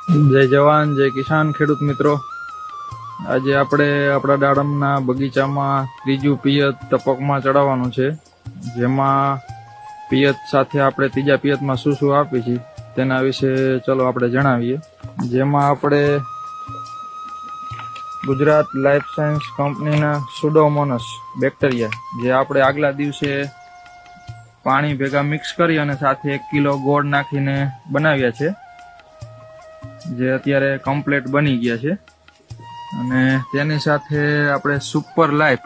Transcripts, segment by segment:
જય જવાન જય કિસાન ખેડૂત મિત્રો, આજે આપણે આપણા દાડમના બગીચામાં ત્રીજું પિયત ટપકમાં ચડાવવાનું છે, જેમાં પિયત સાથે આપણે ત્રીજા પિયતમાં શું શું આપી છે તેના વિશે ચલો આપણે જણાવીએ. જેમાં આપણે ગુજરાત લાઈફ સાયન્સ કંપનીના સુડોમોનસ બેક્ટેરિયા, જે આપણે આગલા દિવસે પાણી ભેગા મિક્સ કરી અને સાથે 1 કિલો ગોળ નાખીને બનાવ્યા છે, જે અત્યારે કમ્પ્લીટ બની ગયા છે. અને તેની સાથે આપણે સુપર લાઈફ,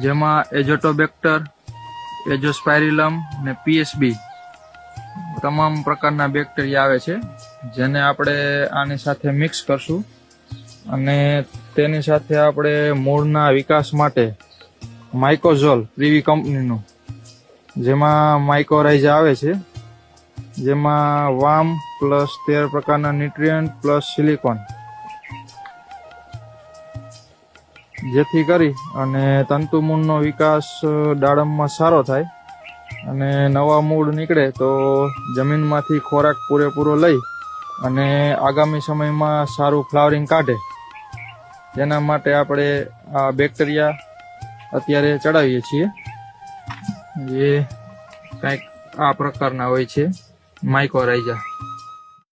જેમાં એઝોટોબેક્ટર, એઝોસ્પાયરિલમ અને પીએસબી તમામ પ્રકારના બેક્ટેરિયા આવે છે, જેને આપણે આની સાથે મિક્સ કરશું. અને તેની સાથે આપણે મૂળના વિકાસ માટે માઇકોઝોલ પ્રીવી કંપનીનું, જેમાં માઇકોરાઇઝા આવે છે, જેમાં વામ પ્લસ 13 પ્રકારના ન્યુટ્રિયન્ટ પ્લસ સિલિકોન, જેથી કરી અને તંતુ મૂળનો વિકાસ દાડમમાં સારો થાય અને નવા મૂળ નીકળે તો જમીનમાંથી ખોરાક પૂરેપૂરો લઈ અને આગામી સમયમાં સારું ફ્લાવરિંગ કાઢે. તેના માટે આપણે આ બેક્ટેરિયા અત્યારે ચડાવીએ છીએ, જે કંઈક આ પ્રકારના હોય છે, માઇકોરાઇઝા.